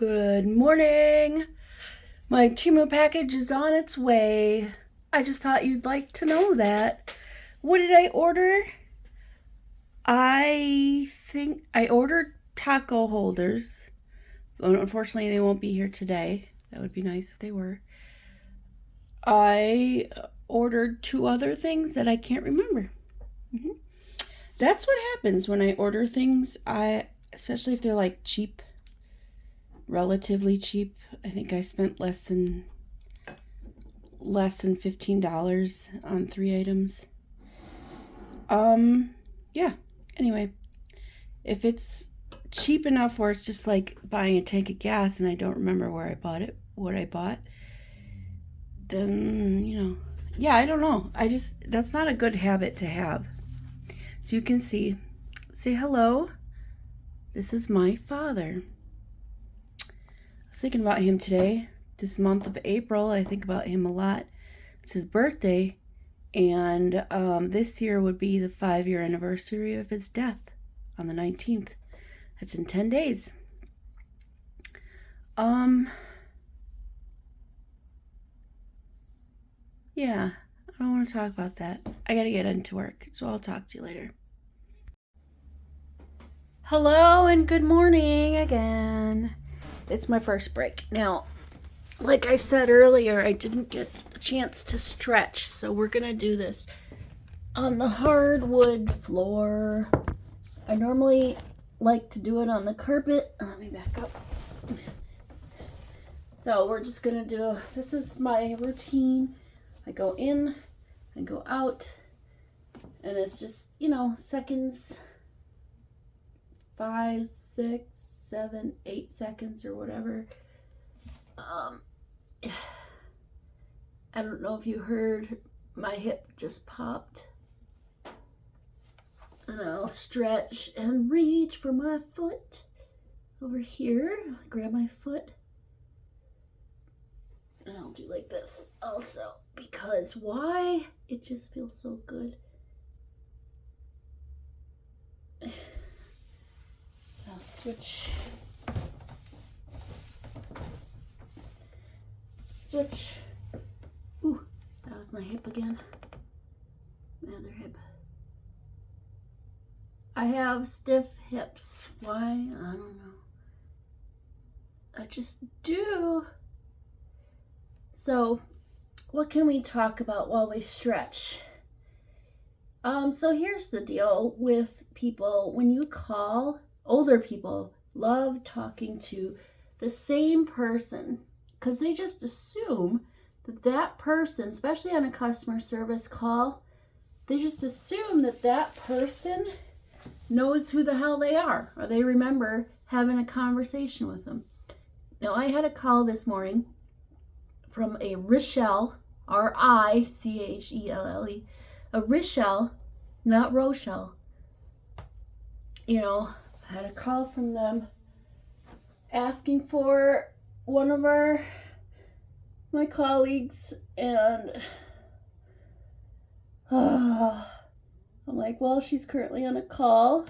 Good morning. My Temu package is on its way. I just thought you'd like to know that. What did I order? I think I ordered taco holders. Unfortunately, they won't be here today. That would be nice if they were. I ordered 2 other things that I can't remember. That's what happens when I order things. Especially if they're like cheap, relatively cheap. I think I spent less than $15 on 3 items. Yeah. Anyway, if it's cheap enough where it's just like buying a tank of gas and I don't remember where I bought it, what I bought, then, yeah, I don't know. That's not a good habit to have. So you can say hello. This is my father. I was thinking about him today. This month of April, I think about him a lot. It's his birthday, and this year would be the 5-year anniversary of his death on the 19th. That's in 10 days. Yeah, I don't want to talk about that. I gotta get into work, so I'll talk to you later. Hello and good morning again. It's my first break. Now, like I said earlier, I didn't get a chance to stretch, so we're gonna do this on the hardwood floor. I normally like to do it on the carpet. Let me back up. So we're just gonna this is my routine. I go in, I go out, and it's just, seconds, 5, 6, 7, 8 seconds or whatever. I don't know if you heard, my hip just popped. And I'll stretch and reach for my foot over here. Grab my foot. And I'll do like this also, because why? It just feels so good. I'll switch. Ooh, that was my hip again. My other hip. I have stiff hips. Why? I don't know. I just do. So, what can we talk about while we stretch? So here's the deal with people. When you call, older people love talking to the same person because they just assume that person, especially on a customer service call, they just assume that person knows who the hell they are, or they remember having a conversation with them. Now, I had a call this morning from a Richelle, Richelle, a Richelle, not Rochelle. I had a call from them asking for one of my colleagues, and I'm like, well, she's currently on a call,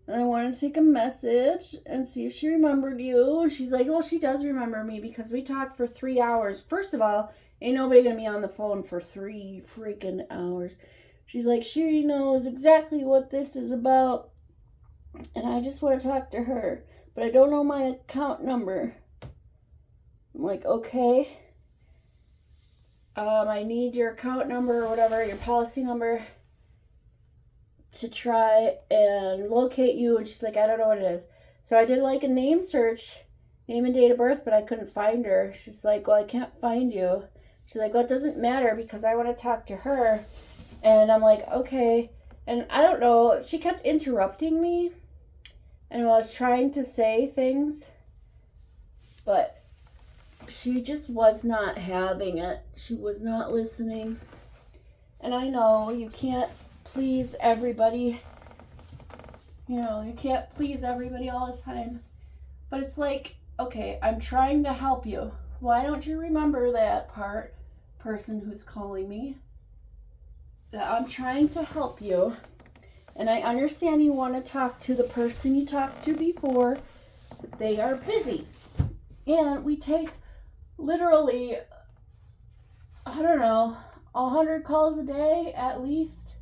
and I wanted to take a message and see if she remembered you. And she's like, well, she does remember me because we talked for 3 hours. First of all, ain't nobody gonna be on the phone for 3 freaking hours. She's like, she knows exactly what this is about, and I just want to talk to her, but I don't know my account number. I'm like, okay. I need your account number or whatever, your policy number, to try and locate you. And she's like, I don't know what it is. So I did like a name search, name and date of birth, but I couldn't find her. She's like, well, I can't find you. She's like, well, it doesn't matter because I want to talk to her. And I'm like, okay. And I don't know, she kept interrupting me, and I was trying to say things, but she just was not having it. She was not listening. And I know you can't please everybody. You can't please everybody all the time. But it's like, okay, I'm trying to help you. Why don't you remember that person who's calling me? That I'm trying to help you. And I understand you want to talk to the person you talked to before. They are busy. And we take literally, I don't know, 100 calls a day at least.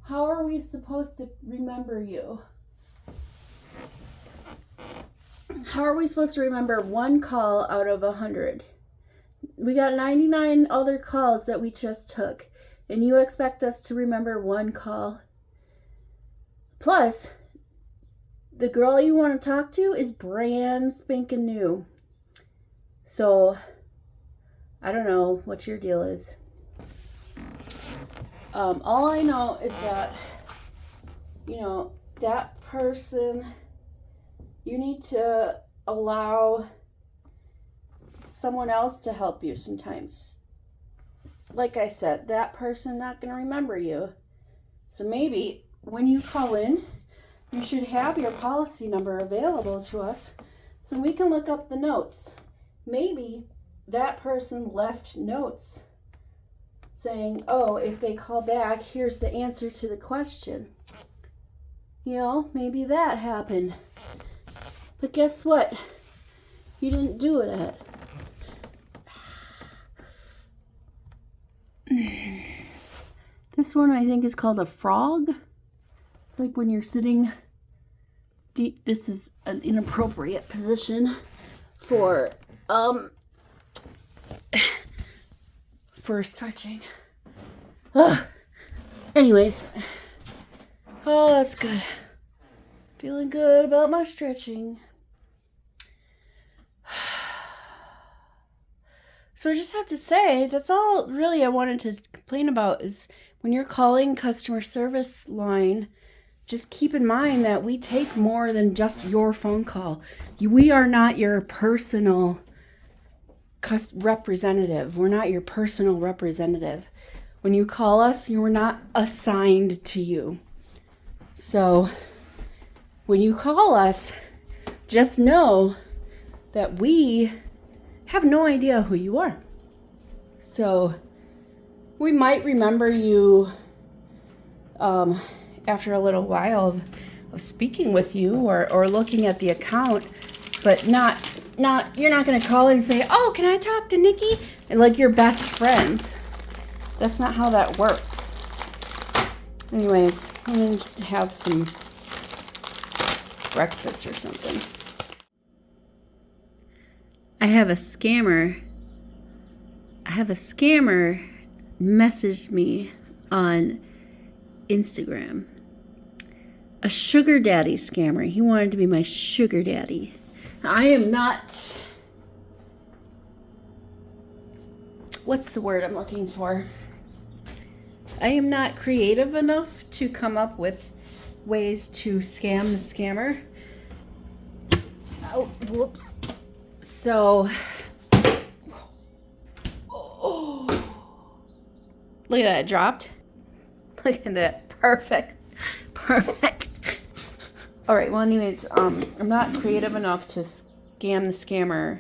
How are we supposed to remember you? How are we supposed to remember one call out of 100? We got 99 other calls that we just took, and you expect us to remember one call? Plus, the girl you want to talk to is brand spanking new. So, I don't know what your deal is. All I know is that, that person, you need to allow someone else to help you sometimes. Like I said, that person not going to remember you. So maybe when you call in, you should have your policy number available to us so we can look up the notes. Maybe that person left notes saying, oh, if they call back, here's the answer to the question. Maybe that happened. But guess what? You didn't do that. This one I think is called a frog. It's like when you're sitting deep. This is an inappropriate position for stretching. Anyways. Oh, that's good. Feeling good about my stretching. So I just have to say, that's all really I wanted to complain about is when you're calling customer service line, just keep in mind that we take more than just your phone call. We are not your personal representative. We're not your personal representative. When you call us, you are not assigned to you. So when you call us, just know that we have no idea who you are. So we might remember you after a little while of speaking with you or looking at the account, but not you're not going to call and say, oh, can I talk to Nikki? And like your best friends. That's not how that works. Anyways, I'm going to have some breakfast or something. I have a scammer messaged me on Instagram. A sugar daddy scammer. He wanted to be my sugar daddy. I am not... What's the word I'm looking for? I am not creative enough to come up with ways to scam the scammer. Oh, whoops. So, oh, look at that, it dropped. Look at that, perfect. All right, well, anyways, I'm not creative enough to scam the scammer.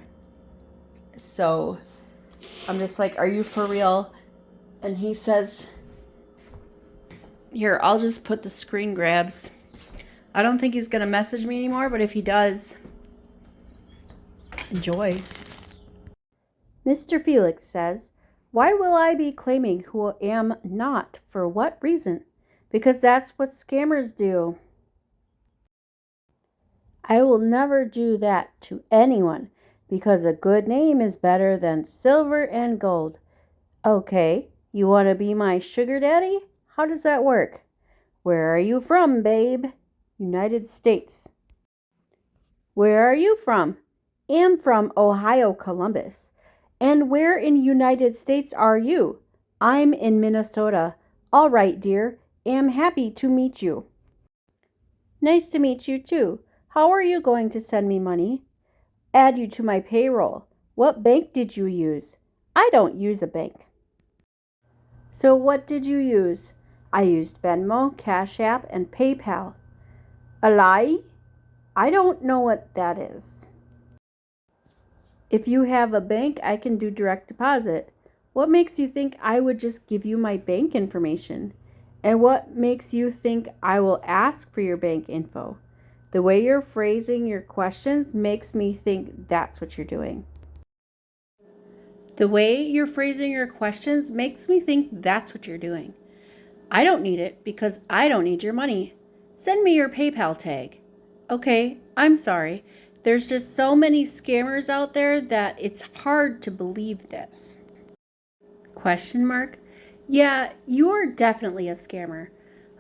So, I'm just like, are you for real? And he says, here, I'll just put the screen grabs. I don't think he's going to message me anymore, but if he does, enjoy. Mr. Felix says, why will I be claiming who am not? For what reason? Because that's what scammers do. I will never do that to anyone because a good name is better than silver and gold. Okay, you want to be my sugar daddy? How does that work? Where are you from, babe? United States. Where are you from? Am from Ohio, Columbus. And where in United States are you? I'm in Minnesota. All right, dear. Am happy to meet you. Nice to meet you, too. How are you going to send me money? Add you to my payroll. What bank did you use? I don't use a bank. So what did you use? I used Venmo, CashApp, and PayPal. A lie? I don't know what that is. If you have a bank, I can do direct deposit. What makes you think I would just give you my bank information? And what makes you think I will ask for your bank info? The way you're phrasing your questions makes me think that's what you're doing. The way you're phrasing your questions makes me think that's what you're doing. I don't need it because I don't need your money. Send me your PayPal tag. Okay, I'm sorry. There's just so many scammers out there that it's hard to believe this. Question mark? Yeah, you're definitely a scammer.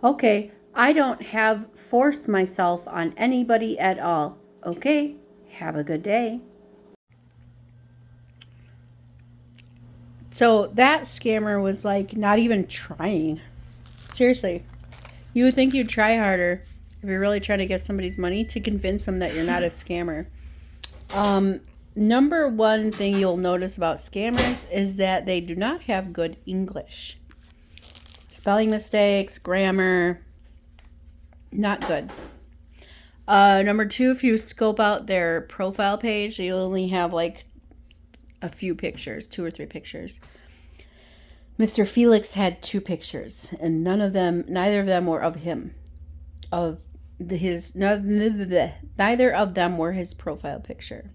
Okay, I don't have forced myself on anybody at all. Okay, have a good day. So that scammer was like not even trying. Seriously, you would think you'd try harder if you're really trying to get somebody's money to convince them that you're not a scammer. Number one thing you'll notice about scammers is that they do not have good English. Spelling mistakes, grammar, not good. Number two, if you scope out their profile page, they only have like a few pictures, 2 or 3 pictures. Mr. Felix had 2 pictures, and neither of them were of him. Neither of them were his profile picture.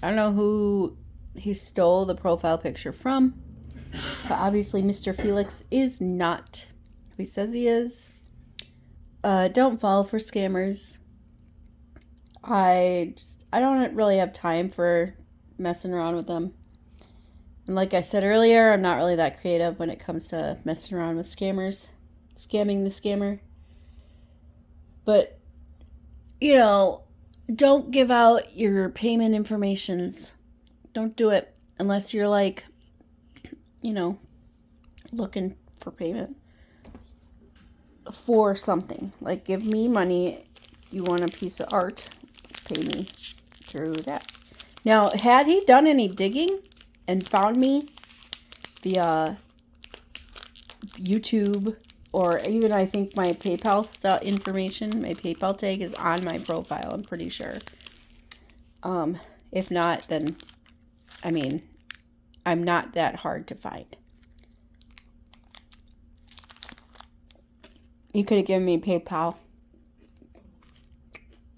I don't know who he stole the profile picture from, but obviously Mr. Felix is not who he says he is. Don't fall for scammers. I don't really have time for messing around with them. And like I said earlier, I'm not really that creative when it comes to messing around with scammers, scamming the scammer. But, don't give out your payment informations. Don't do it unless you're like, looking for payment for something. Like, give me money. You want a piece of art, pay me through that. Now, had he done any digging and found me via YouTube, or even I think my PayPal information, my PayPal tag is on my profile, I'm pretty sure. If not, then, I'm not that hard to find. You could have given me PayPal.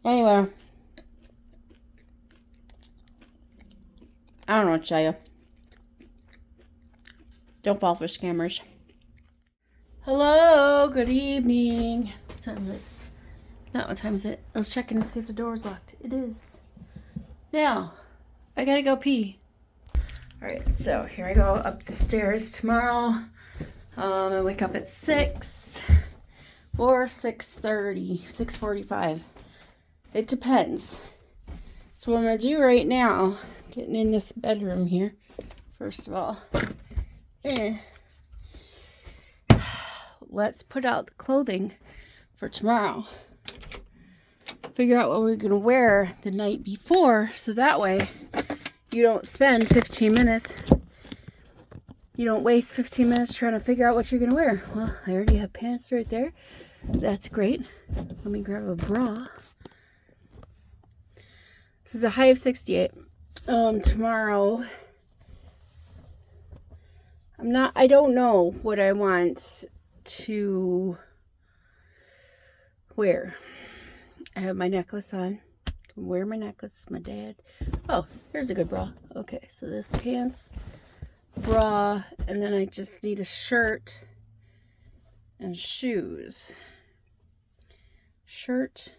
Anyway, I don't know what to tell you. Don't fall for scammers. Hello, good evening. What time is it? Not what time is it? I was checking to see if the door's locked. It is. Now, I gotta go pee. Alright, so here I go up the stairs tomorrow. I wake up at 6 or 6:30, 6:45. It depends. So what I'm gonna do right now, getting in this bedroom here, first of all. Let's put out the clothing for tomorrow. Figure out what we're going to wear the night before, so that way you don't spend 15 minutes. You don't waste 15 minutes trying to figure out what you're going to wear. Well, I already have pants right there. That's great. Let me grab a bra. This is a high of 68. Tomorrow, I don't know what I want to wear. I have my necklace on. I can wear my necklace. My dad. Oh, here's a good bra. Okay, so this pants, bra, and then I just need a shirt and shoes. Shirt.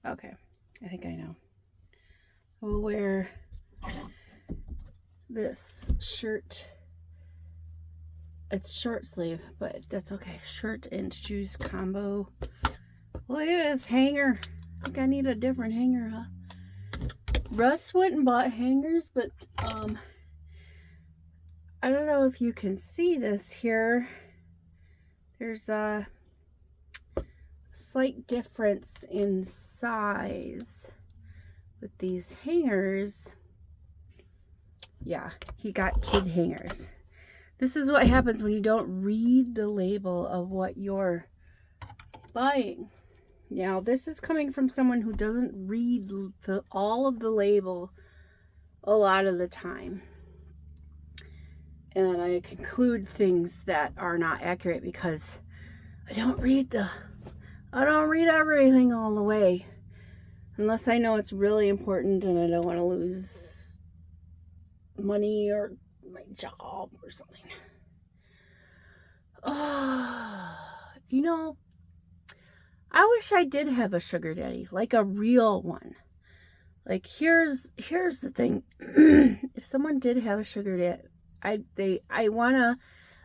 Okay, I think I know. I will wear this shirt. It's short sleeve, but that's okay. Shirt and shoes combo. Look at this hanger. I think I need a different hanger, huh? Russ went and bought hangers, but I don't know if you can see this here. There's a slight difference in size with these hangers. Yeah, he got kid hangers. This is what happens when you don't read the label of what you're buying. Now, this is coming from someone who doesn't read all of the label a lot of the time. And I conclude things that are not accurate because I don't read the I don't read everything all the way. Unless I know it's really important and I don't want to lose money or my job or something. You know, I wish I did have a sugar daddy, like a real one. Like here's the thing. If someone did have a sugar daddy, I want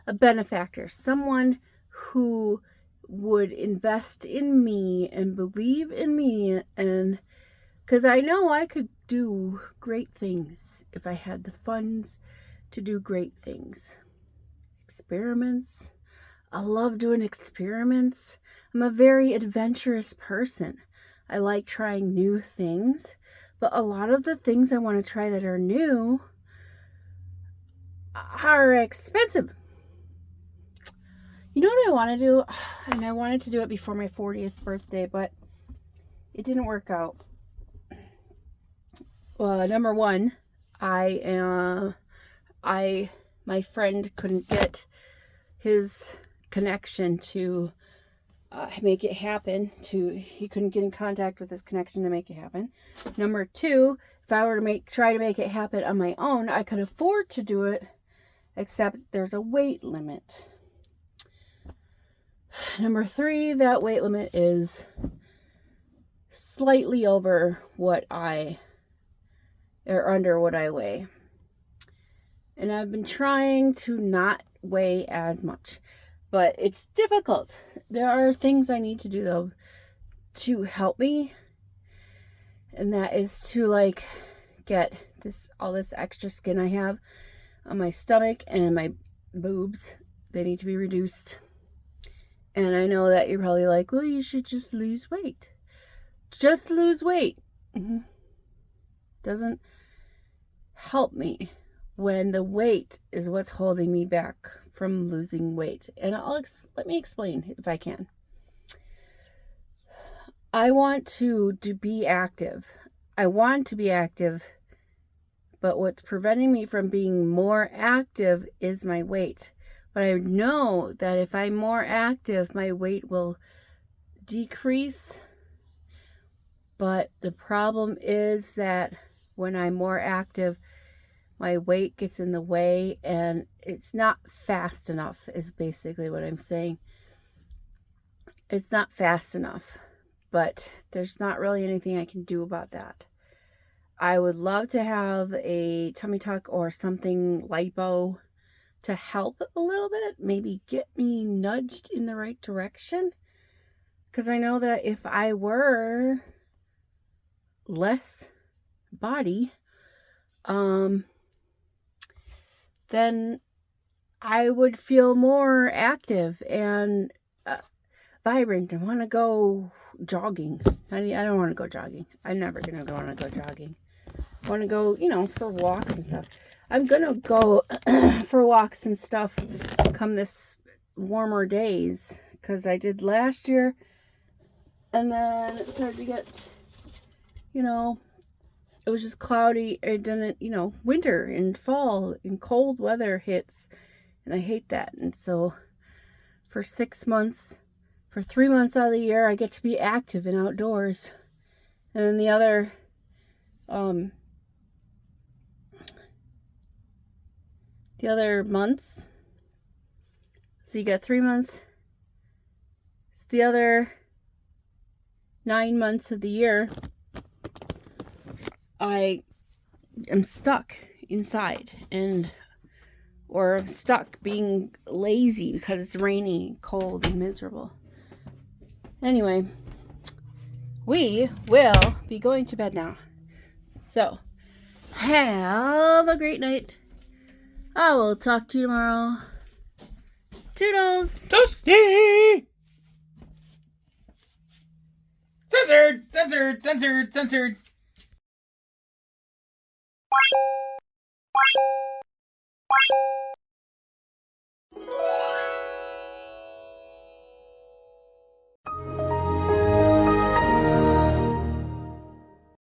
a benefactor, someone who would invest in me and believe in me, and because I know I could do great things if I had the funds to do great things. Experiments. I love doing experiments. I'm a very adventurous person. I like trying new things, but a lot of the things I want to try that are new are expensive. You know what I want to do? And I wanted to do it before my 40th birthday, but it didn't work out. Number one, my friend couldn't get his connection to make it happen. He couldn't get in contact with his connection to make it happen. Number two, if I were to try to make it happen on my own, I could afford to do it, except there's a weight limit. Number three, that weight limit is slightly over under what I weigh. And I've been trying to not weigh as much, but it's difficult. There are things I need to do though to help me, and that is to get all this extra skin I have on my stomach and my boobs. They need to be reduced. And I know that you're probably like, well, you should just lose weight. Just lose weight. Doesn't help me when the weight is what's holding me back from losing weight. And let me explain if I can. I want to be active. I want to be active, but what's preventing me from being more active is my weight. But I know that if I'm more active, my weight will decrease. But the problem is that when I'm more active, my weight gets in the way and it's not fast enough, is basically what I'm saying. It's not fast enough, but there's not really anything I can do about that. I would love to have a tummy tuck or something lipo to help a little bit, maybe get me nudged in the right direction. Because I know that if I were less body, then I would feel more active and vibrant and want to go jogging. I don't want to go jogging. I'm never going to want to go jogging. I want to go, for walks and stuff. I'm going to go for walks and stuff come this warmer days, because I did last year, and then it started to get, it was just cloudy, and then winter and fall and cold weather hits, and I hate that. And so for 6 months, for 3 months out of the year, I get to be active and outdoors, and then the other months, so you got 3 months, it's the other 9 months of the year, I am stuck inside, or I'm stuck being lazy because it's rainy, cold, and miserable. Anyway, we will be going to bed now. So, have a great night. I will talk to you tomorrow. Toodles! Toasty! Censored! Censored! Censored! Censored!